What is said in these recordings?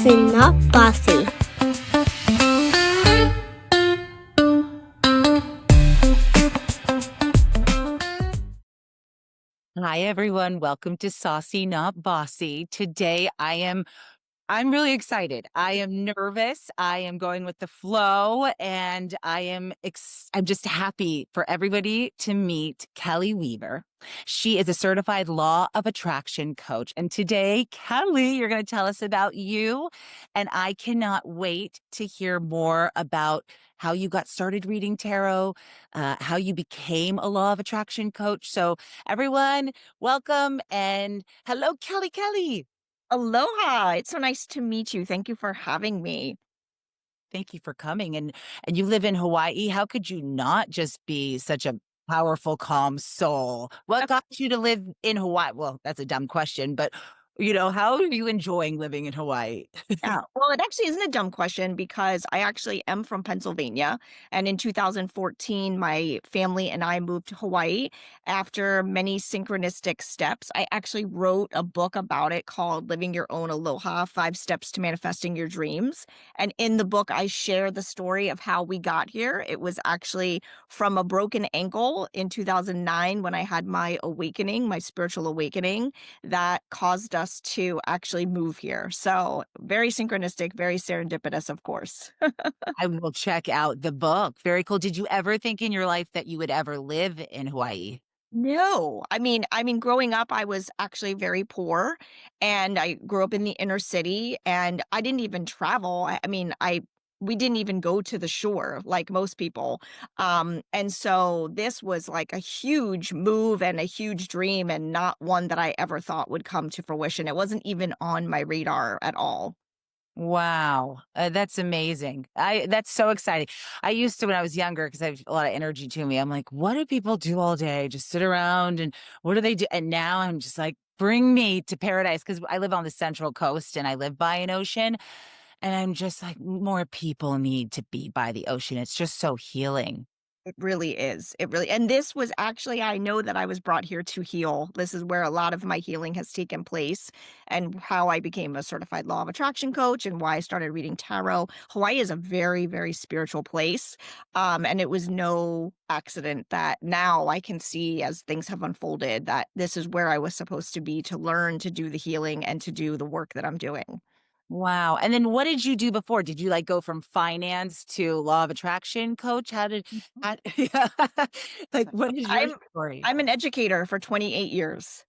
not bossy. Hi everyone, welcome to Saucy Not Bossy. Today I'm really excited. I am nervous. I am going with the flow and I'm just happy for everybody to meet Kelly Weaver. She is a certified law of attraction coach. And today, Kelly, you're going to tell us about you. And I cannot wait to hear more about how you got started reading tarot, how you became a law of attraction coach. So, everyone, welcome and hello, Kelly. Kelly. Aloha. It's so nice to meet you. Thank you for having me. Thank you for coming, and you live in Hawaii. How could you not just be such a powerful, calm soul? What got you to live in Hawaii? Well, that's a dumb question, but, how are you enjoying living in Hawaii? Yeah. Well, it actually isn't a dumb question because I actually am from Pennsylvania. And in 2014, my family and I moved to Hawaii after many synchronistic steps. I actually wrote a book about it called Living Your Own Aloha: 5 Steps to Manifesting Your Dreams. And in the book, I share the story of how we got here. It was actually from a broken ankle in 2009 when I had my awakening, my spiritual awakening that caused us to actually move here. So, very synchronistic, very serendipitous, of course. I will check out the book. Very cool. Did you ever think in your life that you would ever live in Hawaii? No. I mean, growing up, I was actually very poor, and I grew up in the inner city, and I didn't even travel. I we didn't even go to the shore like most people. And so this was like a huge move and a huge dream, and not one that I ever thought would come to fruition. It wasn't even on my radar at all. Wow, that's amazing. That's so exciting. I used to when I was younger because I have a lot of energy to me. I'm like, what do people do all day? Just sit around and what do they do? And now I'm just like, bring me to paradise because I live on the Central Coast and I live by an ocean. And I'm just like, more people need to be by the ocean. It's just so healing. It really is. It really, and this was actually, I know that I was brought here to heal. This is where a lot of my healing has taken place, and how I became a certified law of attraction coach and why I started reading tarot. Hawaii is a very, very spiritual place. And it was no accident that now I can see, as things have unfolded, that this is where I was supposed to be to learn to do the healing and to do the work that I'm doing. Wow. And then what did you do before? Did you like go from finance to law of attraction coach? Yeah. Like what is your I'm story? I'm an educator for 28 years.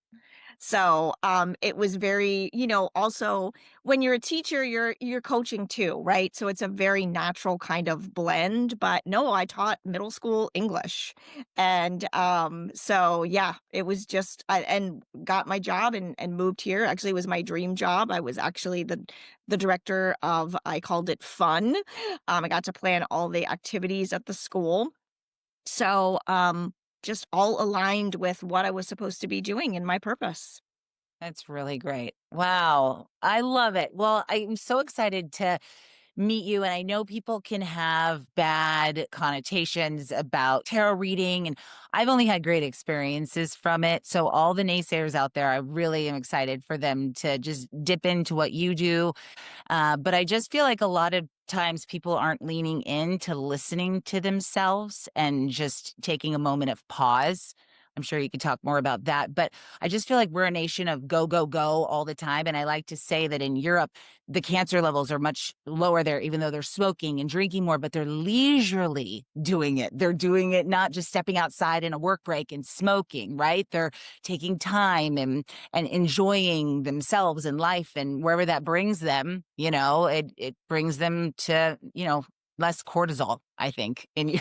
So, it was very, also when you're a teacher, you're coaching too, right? So it's a very natural kind of blend. But no, I taught middle school English, and so yeah, it was just and got my job and moved here. Actually, it was my dream job. I was actually the director of, I called it fun. I got to plan all the activities at the school. So, just all aligned with what I was supposed to be doing in my purpose. That's really great. Wow. I love it. Well, I'm so excited to meet you. And I know people can have bad connotations about tarot reading, and I've only had great experiences from it. So, all the naysayers out there, I really am excited for them to just dip into what you do. But I just feel like a lot of times people aren't leaning into listening to themselves and just taking a moment of pause. I'm sure you could talk more about that. But I just feel like we're a nation of go, go, go all the time. And I like to say that in Europe, the cancer levels are much lower there, even though they're smoking and drinking more, but they're leisurely doing it. They're doing it not just stepping outside in a work break and smoking, right? They're taking time and enjoying themselves and life, and wherever that brings them, it brings them to, less cortisol, I think, in you.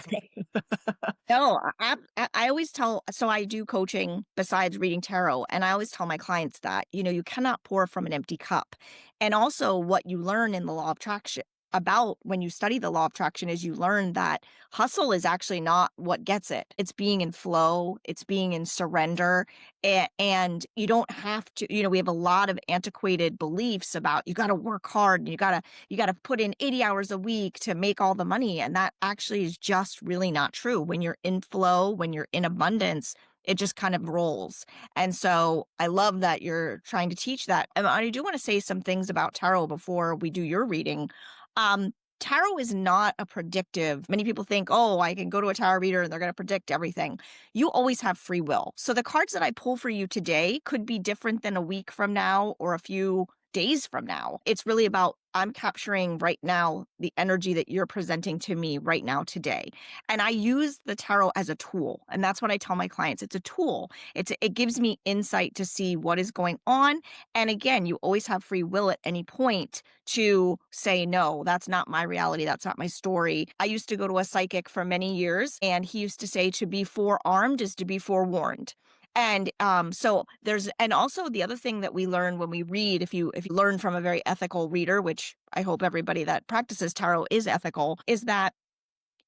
No, I always tell, so I do coaching besides reading tarot, and I always tell my clients that, you cannot pour from an empty cup. And also what you learn in the law of attraction, about when you study the law of attraction, is you learn that hustle is actually not what gets it. It's being in flow, it's being in surrender. And you don't have to, we have a lot of antiquated beliefs about you got to work hard and you got to put in 80 hours a week to make all the money, and that actually is just really not true. When you're in flow, when you're in abundance, It just kind of rolls. And so I love that you're trying to teach that. And I do want to say some things about tarot before we do your reading. Um, Tarot is not a predictive. Many people think, oh, I can go to a tarot reader and they're going to predict everything. You always have free will. So the cards that I pull for you today could be different than a week from now or a few days from now. It's really about I'm capturing right now the energy that you're presenting to me right now today. And I use the tarot as a tool. And that's what I tell my clients. It's a tool. It gives me insight to see what is going on. And again, you always have free will at any point to say, no, that's not my reality. That's not my story. I used to go to a psychic for many years, and he used to say to be forearmed is to be forewarned. And so there's, and also the other thing that we learn when we read, if you learn from a very ethical reader, which I hope everybody that practices tarot is ethical, is that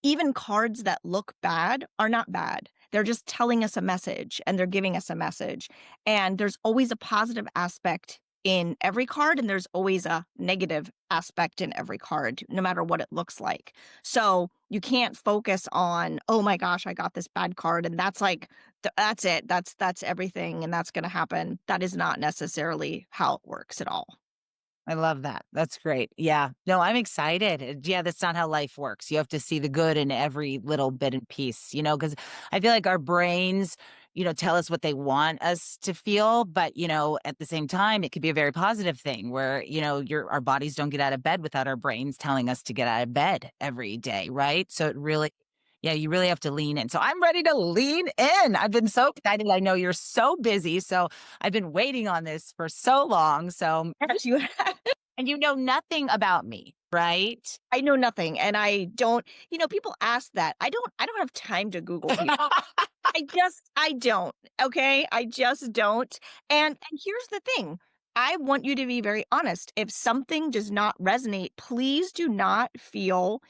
even cards that look bad are not bad. They're just telling us a message and they're giving us a message. And there's always a positive aspect in every card, and there's always a negative aspect in every card, no matter what it looks like. So you can't focus on, oh my gosh, I got this bad card, and that's like, that's it. That's everything, and that's going to happen. That is not necessarily how it works at all. I love that. That's great. Yeah. No, I'm excited. Yeah, that's not how life works. You have to see the good in every little bit and piece, because I feel like our brains, tell us what they want us to feel. But, at the same time, it could be a very positive thing where, our bodies don't get out of bed without our brains telling us to get out of bed every day. Right. So it really, yeah, you really have to lean in. So I'm ready to lean in. I've been so excited. I know you're so busy. So I've been waiting on this for so long. So Yes, you and you know nothing about me, right? I know nothing, and I don't, people ask that. I don't have time to Google people. I don't, okay? I just don't, and here's the thing, I want you to be very honest. If something does not resonate, please do not feel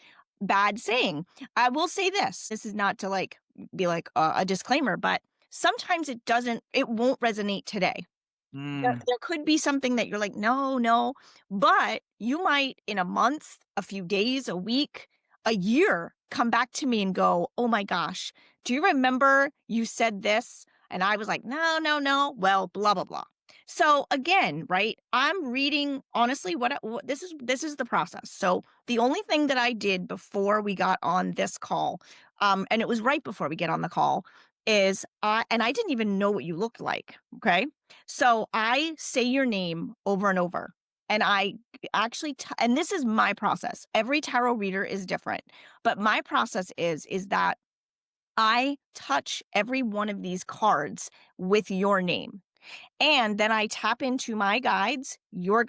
bad saying. I will say this is not to, like, be like a disclaimer, but sometimes it won't resonate today. There Mm, there could be something that you're like, "No, no," but you might in a month, a few days, a week, a year, come back to me and go, "Oh my gosh, do you remember you said this?" And I was like, "No, no, no." Well, blah, blah, blah. So again, right, I'm reading honestly this is the process. So the only thing that I did before we got on this call, and it was right before we get on the call, is I didn't even know what you looked like, okay? So I say your name over and over. And I actually, and this is my process. Every tarot reader is different, but my process is that I touch every one of these cards with your name. And then I tap into my guides, your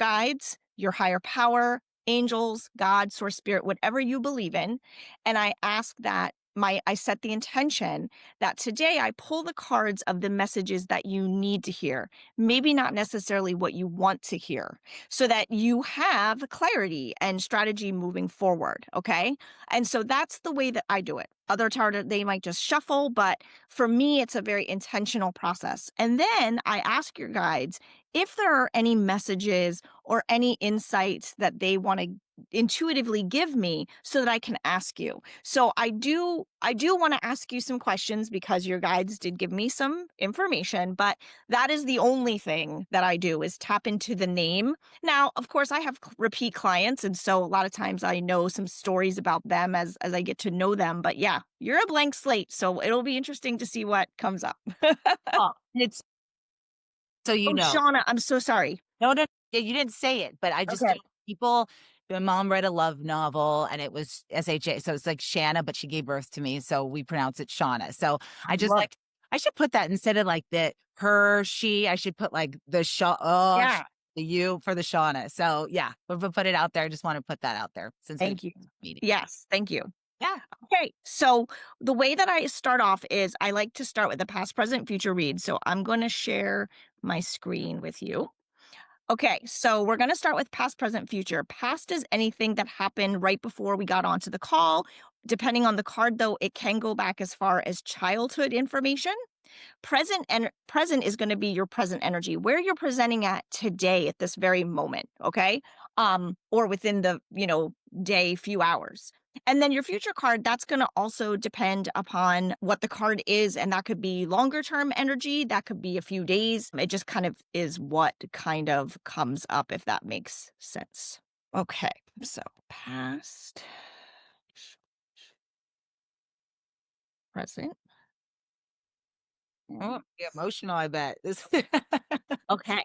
higher power, angels, God, source spirit, whatever you believe in. And I ask that I set the intention that today I pull the cards of the messages that you need to hear, maybe not necessarily what you want to hear, so that you have clarity and strategy moving forward. Okay. And so that's the way that I do it. Other tarot, they might just shuffle, but for me, it's a very intentional process. And then I ask your guides if there are any messages or any insights that they want to intuitively give me so that I can ask you. So I do want to ask you some questions because your guides did give me some information, but that is the only thing that I do is tap into the name. Now, of course, I have repeat clients, and so a lot of times I know some stories about them as I get to know them. But yeah, you're a blank slate, so it'll be interesting to see what comes up. oh, it's so Oh, Shauna, I'm so sorry. No, no, yeah, you didn't say it, but I just Okay. don't people my mom read a love novel and it was SHA, so it's like Shanna, but she gave birth to me, so we pronounce it Shauna. So I I just love like I should put that instead of like the her, she, I should put like the Yeah, the you for the Shauna. So yeah, we'll put it out there. I just want to put that out there since we thank you. meeting. Yes, thank you. Yeah. Okay, so the way that I start off is I like to start with a past, present, future read. So I'm going to share my screen with you. Okay, so we're going to start with past, present, future. Past is anything that happened right before we got onto the call. Depending on the card, though, it can go back as far as childhood information. Present is going to be your present energy, where you're presenting at today at this very moment, okay? Or within the, day, few hours. And then your future card, that's going to also depend upon what the card is. And that could be longer term energy, that could be a few days. It just kind of is what kind of comes up, if that makes sense. Okay. So past, present. Oh, yeah, emotional, I bet. This Okay.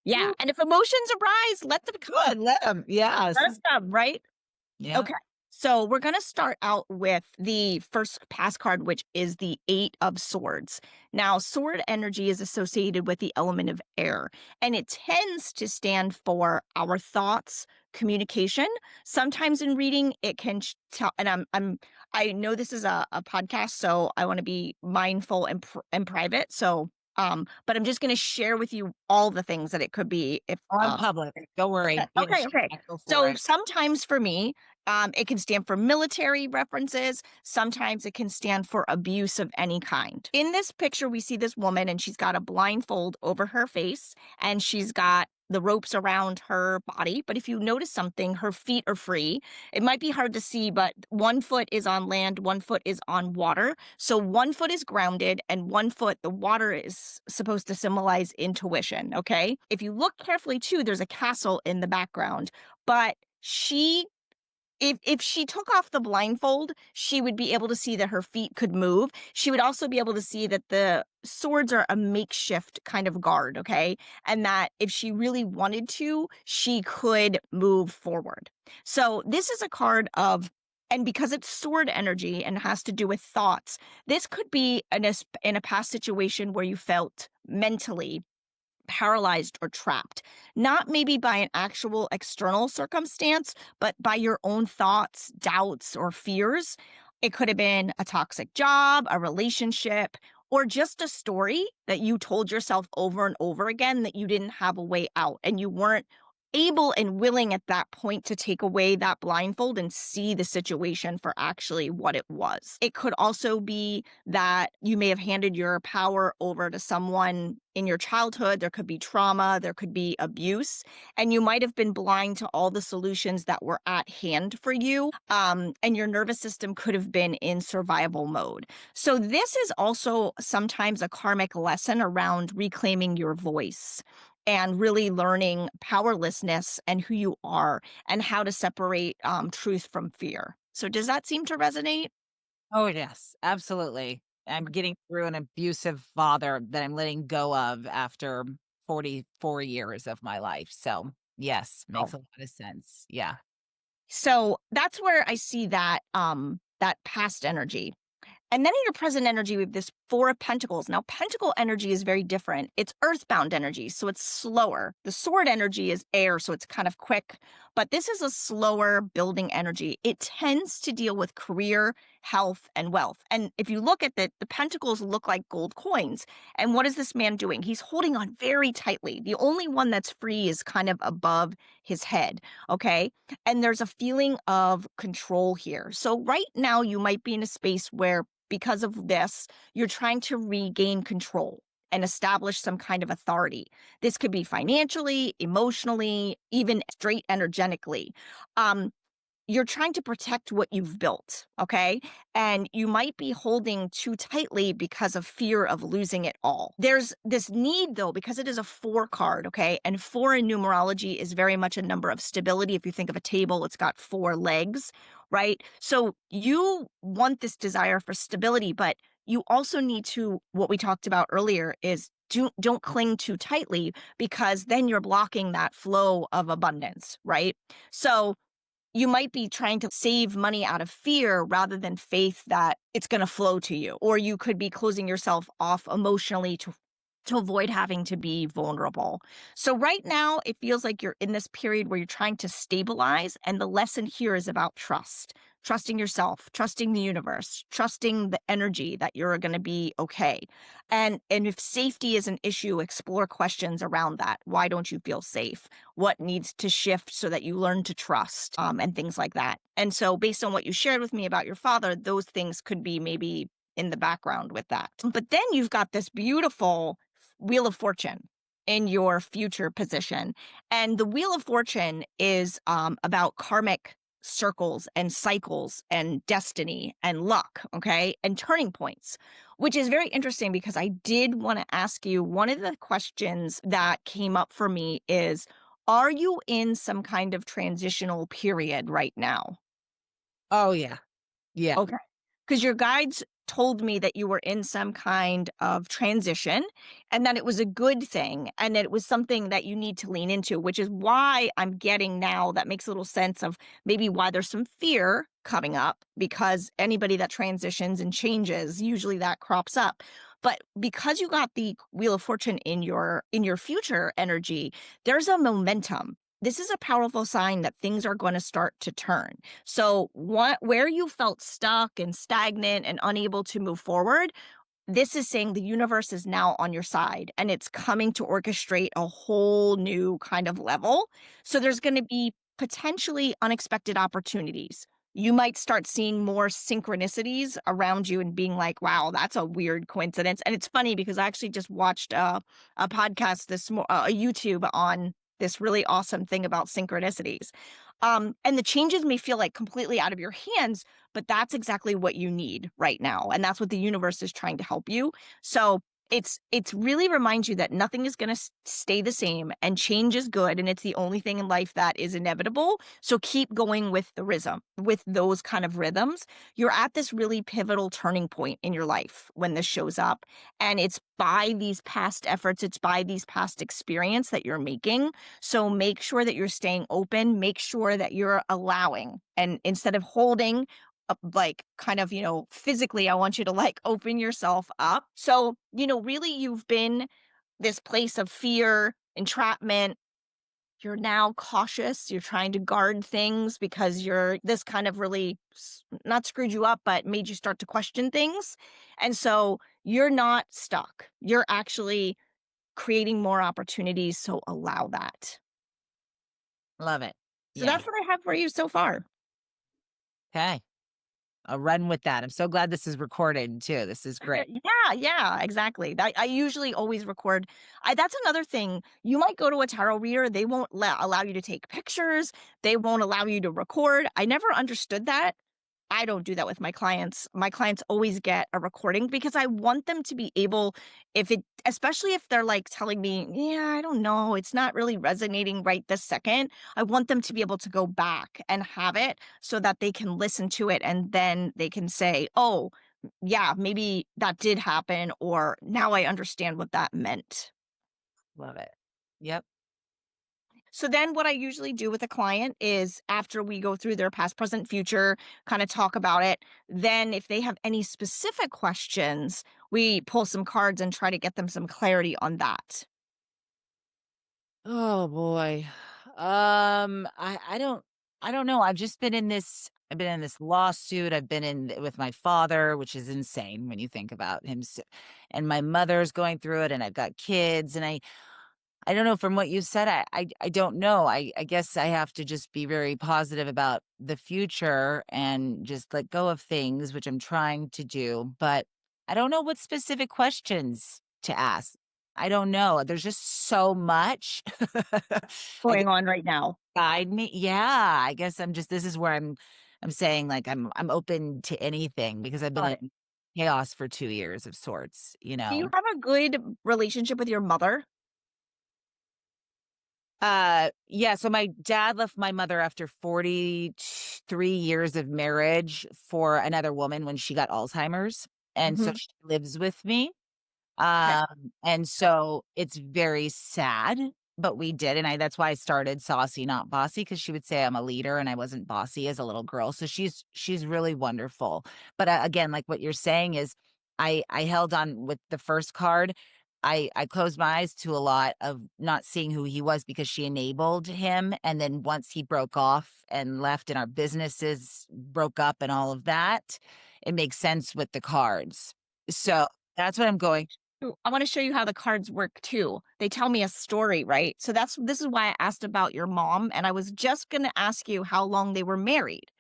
Yeah. And if emotions arise, let them come. Good, let 'em. Let Yes. them come, right? Yeah. Okay. So we're going to start out with the first pass card, which is the Eight of Swords. Now, sword energy is associated with the element of air, and it tends to stand for our thoughts, communication. Sometimes in reading, it can tell, and I know this is a podcast, so I want to be mindful and private. So, but I'm just going to share with you all the things that it could be if, On public. Don't okay, worry. Yes, okay, okay. go for So it. sometimes for me, it can stand for military references. Sometimes it can stand for abuse of any kind. In this picture, we see this woman and she's got a blindfold over her face and she's got the ropes around her body. But if you notice something, her feet are free. It might be hard to see, but one foot is on land, one foot is on water. So one foot is grounded and one foot, the water is supposed to symbolize intuition. Okay. If you look carefully too, there's a castle in the background, but she if she took off the blindfold, she would be able to see that her feet could move. She would also be able to see that the swords are a makeshift kind of guard, okay? And that if she really wanted to, she could move forward. So this is a card of, and because it's sword energy and has to do with thoughts, this could be in a past situation where you felt mentally paralyzed or trapped, not maybe by an actual external circumstance, but by your own thoughts, doubts, or fears. It could have been a toxic job, a relationship, or just a story that you told yourself over and over again that you didn't have a way out and you weren't able and willing at that point to take away that blindfold and see the situation for actually what it was. It could also be that you may have handed your power over to someone in your childhood. There could be trauma, there could be abuse, and you might have been blind to all the solutions that were at hand for you. And your nervous system could have been in survival mode. So, this is also sometimes a karmic lesson around reclaiming your voice and really learning powerlessness and who you are and how to separate truth from fear. So, does that seem to resonate? Oh, yes, absolutely. I'm getting through an abusive father that I'm letting go of after 44 years of my life. So, yes, makes Oh. a lot of sense. Yeah. So that's where I see that that past energy. And then in your present energy, we have this Four of Pentacles. Now, Pentacle energy is very different. It's earthbound energy, so it's slower. The sword energy is air, so it's kind of quick. But this is a slower building energy. It tends to deal with career, health, and wealth. And if you look at the pentacles look like gold coins. And what is this man doing? He's holding on very tightly. The only one that's free is kind of above his head. Okay. And there's a feeling of control here. So right now, you might be in a space where because of this, you're trying to regain control and establish some kind of authority. This could be financially, emotionally, even straight energetically. Um, you're trying to protect what you've built, okay? And you might be holding too tightly because of fear of losing it all. There's this need, though, because it is a four card, okay? And four in numerology is very much a number of stability. If you think of a table, it's got four legs, right? So you want this desire for stability, but you also need to, what we talked about earlier is don't cling too tightly because then you're blocking that flow of abundance, right? So you might be trying to save money out of fear rather than faith that it's going to flow to you. Or you could be closing yourself off emotionally to avoid having to be vulnerable. So right now it feels like you're in this period where you're trying to stabilize and the lesson here is about trust. Trusting yourself, trusting the universe, trusting the energy that you're going to be okay. And if safety is an issue, explore questions around that. Why don't you feel safe? What needs to shift so that you learn to trust, and things like that. And so, based on what you shared with me about your father, those things could be maybe in the background with that. But then you've got this beautiful Wheel of Fortune in your future position. And the Wheel of Fortune is about karmic circles and cycles and destiny and luck, okay, and turning points, which is very interesting because I did want to ask you one of the questions that came up for me is, are you in some kind of transitional period right now? Oh, yeah. Yeah. Okay. Because your guides told me that you were in some kind of transition and that it was a good thing and that it was something that you need to lean into, which is why I'm getting now that makes a little sense of maybe why there's some fear coming up because anybody that transitions and changes, usually that crops up. But because you got the Wheel of Fortune in your future energy, there's a momentum. This is a powerful sign that things are going to start to turn. So, what where you felt stuck and stagnant and unable to move forward, this is saying the universe is now on your side and it's coming to orchestrate a whole new kind of level. So there's going to be potentially unexpected opportunities. You might start seeing more synchronicities around you and being like, wow, that's a weird coincidence. And it's funny because I actually just watched a podcast a YouTube on this really awesome thing about synchronicities. And the changes may feel like completely out of your hands, but that's exactly what you need right now, and that's what the universe is trying to help you. So it's really reminds you that nothing is going to stay the same and change is good and it's the only thing in life that is inevitable. So keep going with the rhythm, with those kind of rhythms. You're at this really pivotal turning point in your life when this shows up, and it's by these past efforts, it's by these past experience that you're making. So make sure that you're staying open, make sure that you're allowing, and instead of holding like kind of, physically, I want you to like open yourself up. So, really you've been this place of fear, entrapment. You're now cautious. You're trying to guard things because this kind of really not screwed you up, but made you start to question things. And so you're not stuck. You're actually creating more opportunities. So allow that. Love it. So Yeah. that's what I have for you so far. Okay. I'll run with that. I'm so glad this is recorded too. This is great. Yeah, yeah, exactly. I usually always record. That's another thing. You might go to a tarot reader, they won't allow you to take pictures. They won't allow you to record. I never understood that. I don't do that with my clients. My clients always get a recording because I want them to be able, especially if they're like telling me, yeah, I don't know, it's not really resonating right this second. I want them to be able to go back and have it so that they can listen to it and then they can say, oh, yeah, maybe that did happen, or now I understand what that meant. Love it. Yep. So then what I usually do with a client is after we go through their past, present, future, kind of talk about it, then if they have any specific questions, we pull some cards and try to get them some clarity on that. Oh boy. I don't know. I've been in this lawsuit. I've been in with my father, which is insane when you think about him. And my mother's going through it and I've got kids and I don't know from what you said, I don't know. I guess I have to just be very positive about the future and just let go of things, which I'm trying to do, but I don't know what specific questions to ask. I don't know. There's just so much. I guess Going on right now. guide me. Yeah, I guess this is where I'm saying like I'm open to anything because I've been Got it. in chaos for 2 years of sorts, you Do you know. have a good relationship with your mother? Yeah, so my dad left my mother after 43 years of marriage for another woman when she got Alzheimer's, and so Hmm. she lives with me. Okay. And so it's very sad, but we did, and that's why I started Saucy Not Bossy, because she would say I'm a leader and I wasn't bossy as a little girl. So she's really wonderful. But again, like what you're saying is I held on with the first card. I closed my eyes to a lot of not seeing who he was because she enabled him. And then once he broke off and left and our businesses broke up and all of that, it makes sense with the cards. So that's what I'm going. Ooh, I want to show you how the cards work too. They tell me a story, right? So this is why I asked about your mom, and I was just going to ask you how long they were married.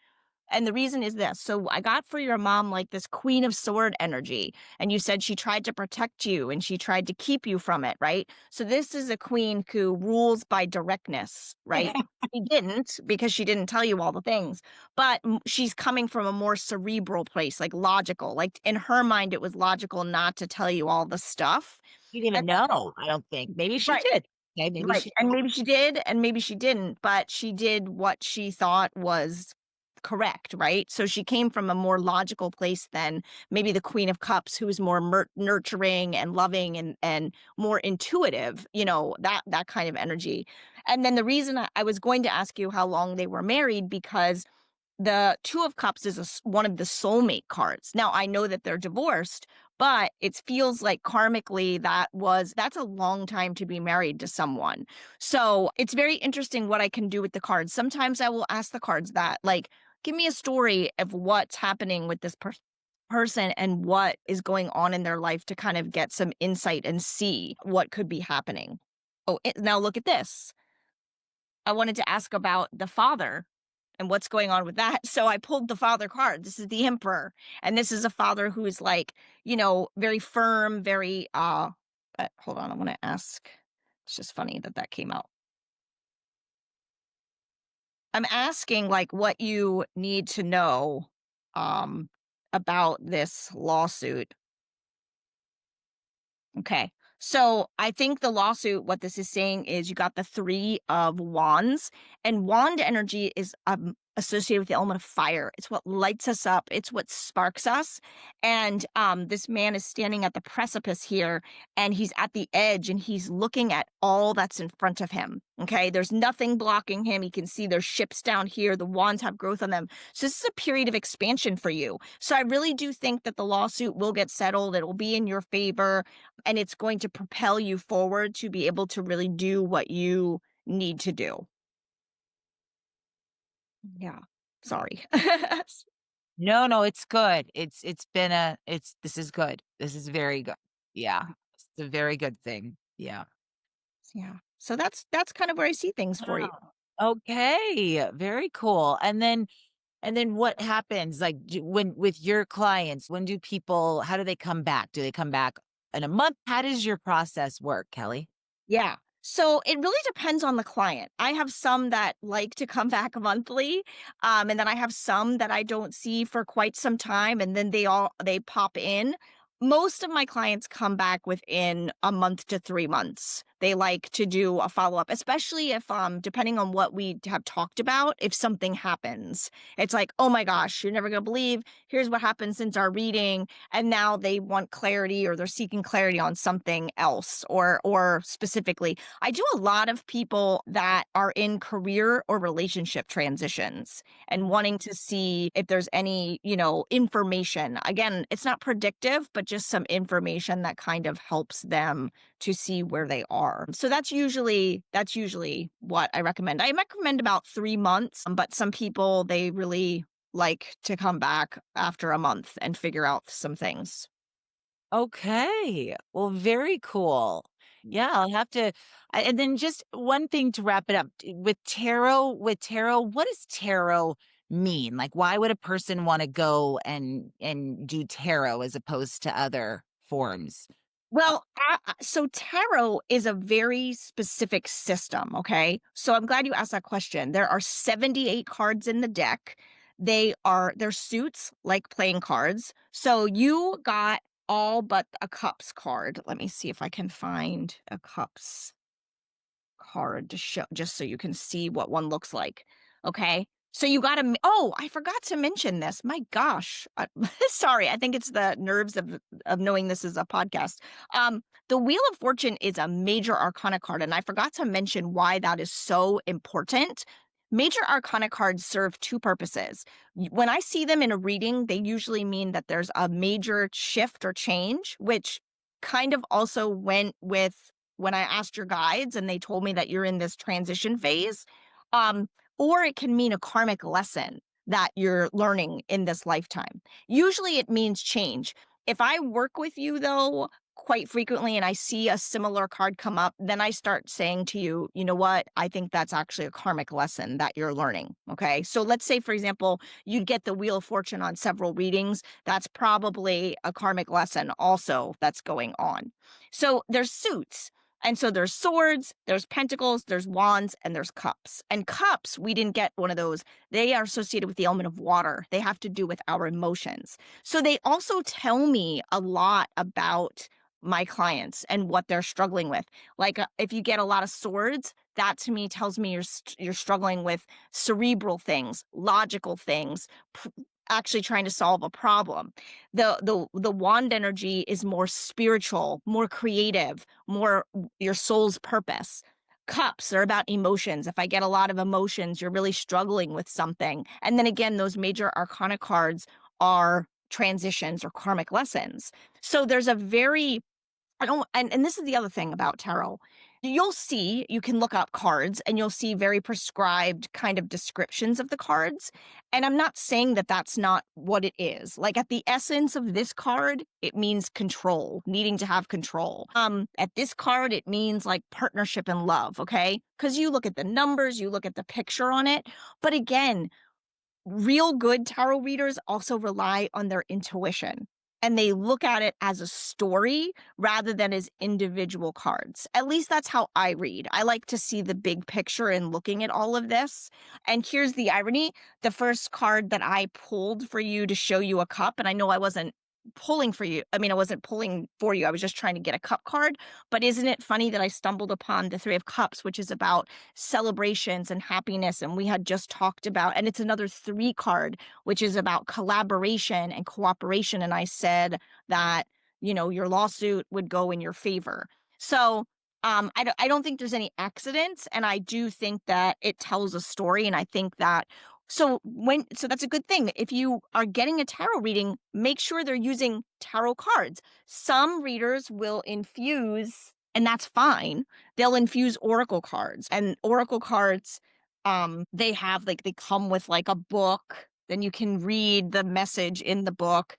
And the reason is this. So I got for your mom like this queen of sword energy. And you said she tried to protect you and she tried to keep you from it, right? So this is a queen who rules by directness, right? She didn't because she didn't tell you all the things, but she's coming from a more cerebral place, like logical. Like in her mind, it was logical not to tell you all the stuff. She didn't And even know, I don't think. Maybe she right. did. Okay, maybe Right, she and maybe she did, and maybe she didn't, but she did what she thought was correct, right? So she came from a more logical place than maybe the Queen of Cups, who is more nurturing and loving and more intuitive, that kind of energy. And then the reason I was going to ask you how long they were married because the Two of Cups is one of the soulmate cards. Now, I know that they're divorced, but it feels like karmically that's a long time to be married to someone. So it's very interesting what I can do with the cards. Sometimes I will ask the cards that, like, give me a story of what's happening with this person and what is going on in their life to kind of get some insight and see what could be happening. Oh, now look at this. I wanted to ask about the father and what's going on with that. So I pulled the father card. This is the emperor. And this is a father who is like, very firm, very hold on, I want to ask. It's just funny that that came out. I'm asking like what you need to know um about this lawsuit. Okay. So I think the lawsuit, what this is saying is you got the Three of Wands, and wand energy is associated with the element of fire. It's what lights us up, it's what sparks us. And this man is standing at the precipice here, and he's at the edge, and he's looking at all that's in front of him. Okay. There's nothing blocking him. He can see there's ships down here. The wands have growth on them. So this is a period of expansion for you. So I really do think that the lawsuit will get settled. It will be in your favor and it's going to propel you forward to be able to really do what you need to do. Yeah. Sorry. No, no, it's good. It's been a it's this is good. This is very good. Yeah. It's a very good thing. Yeah. Yeah. So that's kind of where I see things for you. Wow. Okay, very cool. And then what happens, like, when with your clients, when do people how do they come back? Do they come back in a month? How does your process work, Kelly? Yeah. So it really depends on the client. I have some that like to come back monthly, and then I have some that I don't see for quite some time, and then they pop in. Most of my clients come back within a month to 3 months. They like to do a follow up, especially if depending on what we have talked about, if something happens, it's like, oh my gosh, you're never gonna believe. Here's what happened since our reading, and now they want clarity or they're seeking clarity on something else or specifically. I do a lot of people that are in career or relationship transitions and wanting to see if there's any, information. Again, it's not predictive, but just some information that kind of helps them to see where they are. So that's usually what I recommend. I recommend about 3 months, but some people they really like to come back after a month and figure out some things. Okay. Well, very cool. Yeah, I'll have to and then just one thing to wrap it up. With tarot, what does tarot mean? Like, why would a person wanna go and do tarot as opposed to other forms? Uh, Well, so tarot is a very specific system, okay? So I'm glad you asked that question. There are 78 cards in the deck. They're suits like playing cards. So you got all but a cups card. Let me see if I can find a cups card to show just so you can see what one looks like. Okay. So you got to, oh, I forgot to mention this. My gosh. Sorry. I think it's the nerves of knowing this is a podcast. The Wheel of Fortune is a major arcana card, and I forgot to mention why that is so important. Major arcana cards serve two purposes. When I see them in a reading, they usually mean that there's a major shift or change, which kind of also went with when I asked your guides and they told me that you're in this transition phase. Um, or it can mean a karmic lesson that you're learning in this lifetime. Usually it means change. If I work with you though, quite frequently and I see a similar card come up, then I start saying to you, you know what? I think that's actually a karmic lesson that you're learning. Okay. So let's say, for example, you get the Wheel of Fortune on several readings. That's probably a karmic lesson also that's going on. So there's suits. And so there's swords, there's pentacles, there's wands, and there's cups. And cups, we didn't get one of those. They are associated with the element of water. They have to do with our emotions. So they also tell me a lot about my clients and what they're struggling with. Like if you get a lot of swords, that to me tells me you're struggling with cerebral things, logical things, actually trying to solve a problem. The wand energy is more spiritual, more creative, more your soul's purpose. Cups are about emotions. If I get a lot of emotions, you're really struggling with something. And then again, those major arcana cards are transitions or karmic lessons. So there's a very I don't and this is the other thing about tarot. You can look up cards and you'll see very prescribed kind of descriptions of the cards. And I'm not saying that that's not what it is. Like at the essence of this card, it means control, needing to have control. At this card, it means like partnership and love. Okay. Cause you look at the numbers, you look at the picture on it. But again, real good tarot readers also rely on their intuition and they look at it as a story rather than as individual cards. At least that's how I read. I like to see the big picture in looking at all of this. And here's the irony. The first card that I pulled for you to show you a cup, and I know I wasn't pulling for you. I mean, I wasn't pulling for you. I was just trying to get a cup card. But isn't it funny that I stumbled upon the Three of Cups, which is about celebrations and happiness? And we had just talked about, and it's another three card, which is about collaboration and cooperation. And I said that, your lawsuit would go in your favor. So, I don't think there's any accidents. And I do think that it tells a story. And I think that so that's a good thing. If you are getting a tarot reading, make sure they're using tarot cards. Some readers will infuse, and that's fine. They'll infuse oracle cards. And oracle cards, they come with like a book. Then you can read the message in the book,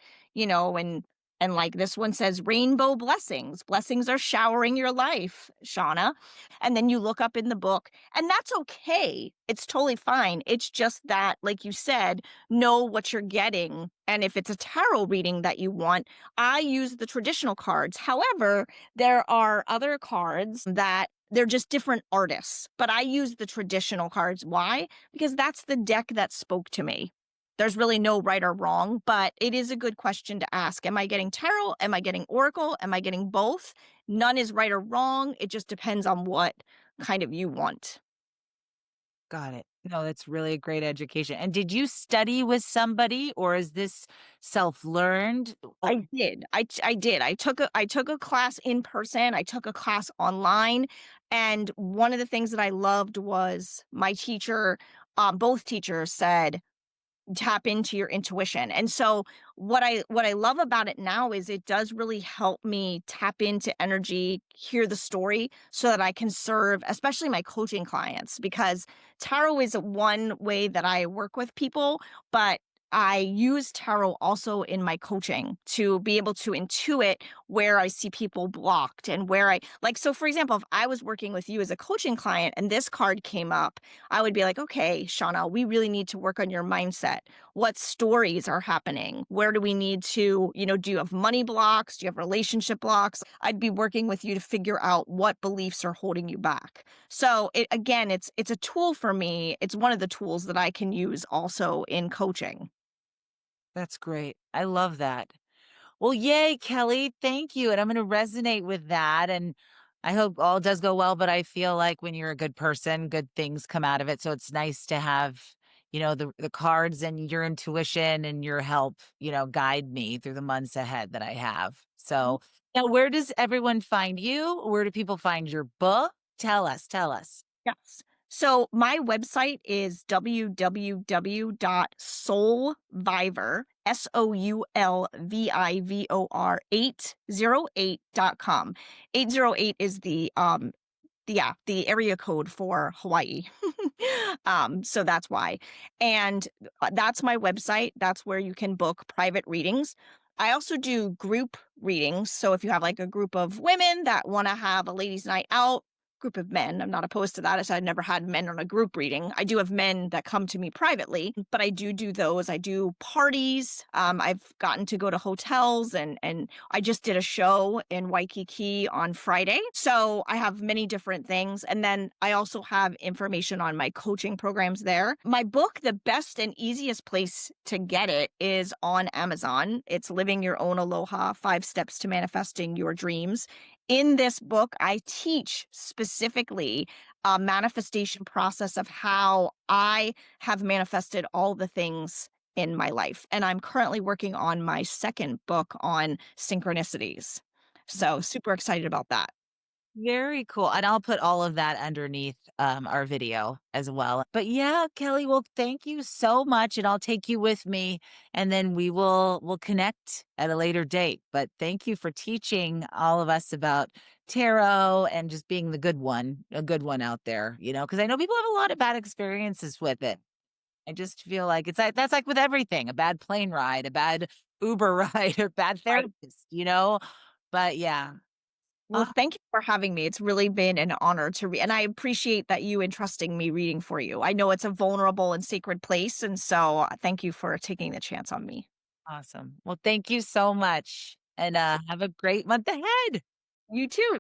and like this one says rainbow blessings. Blessings are showering your life, Shauna. And then you look up in the book, and that's okay. It's totally fine. It's just that, like you said, know what you're getting. And if it's a tarot reading that you want, I use the traditional cards. However, there are other cards that they're just different artists, but I use the traditional cards. Why? Because that's the deck that spoke to me. There's really no right or wrong, but it is a good question to ask. Am I getting tarot? Am I getting oracle? Am I getting both? None is right or wrong. It just depends on what kind of you want. Got it. No, that's really a great education. And did you study with somebody or is this self-learned? I did. I did. I took a class in person. I took a class online, and one of the things that I loved was my teacher. Both teachers said tap into your intuition. And so what I love about it now is it does really help me tap into energy, hear the story so that I can serve especially my coaching clients because tarot is one way that I work with people, but I use tarot also in my coaching to be able to intuit where I see people blocked and where I like. So, for example, if I was working with you as a coaching client and this card came up, I would be like, okay, Shauna, we really need to work on your mindset. What stories are happening? Where do we need to, do you have money blocks? Do you have relationship blocks? I'd be working with you to figure out what beliefs are holding you back. So again, it's a tool for me. It's one of the tools that I can use also in coaching. That's great. I love that. Well, yay, Kelly. Thank you. And I'm going to resonate with that. And I hope all does go well. But I feel like when you're a good person, good things come out of it. So it's nice to have, the cards and your intuition and your help, guide me through the months ahead that I have. So now where does everyone find you? Where do people find your book? Tell us, tell us. Yes. So my website is www.soulvivor, SOULVIVOR 808.com. 808 is the area code for Hawaii. So that's why. And that's my website. That's where you can book private readings. I also do group readings. So if you have like a group of women that want to have a ladies' night out, group of men, I'm not opposed to that. I said I've never had men on a group reading. I do have men that come to me privately, but I do those. I do parties. I've gotten to go to hotels, and I just did a show in Waikiki on Friday. So I have many different things. And then I also have information on my coaching programs there. My book, the best and easiest place to get it is on Amazon. It's Living Your Own Aloha: 5 Steps to Manifesting Your Dreams. In this book, I teach specifically a manifestation process of how I have manifested all the things in my life. And I'm currently working on my second book on synchronicities. So, super excited about that. Very cool, and I'll put all of that underneath, our video as well. But yeah, Kelly, well, thank you so much, and I'll take you with me, and then we'll connect at a later date. But thank you for teaching all of us about tarot and just being the good one, a good one out there, because I know people have a lot of bad experiences with it. I just feel like it's like that's like with everything, a bad plane ride, a bad Uber ride, a bad Right. therapist. But yeah. Well, thank you for having me. It's really been an honor to read, and I appreciate that you entrusting me reading for you. I know it's a vulnerable and sacred place, and so thank you for taking the chance on me. Awesome. Well, thank you so much, and, have a great month ahead. You too.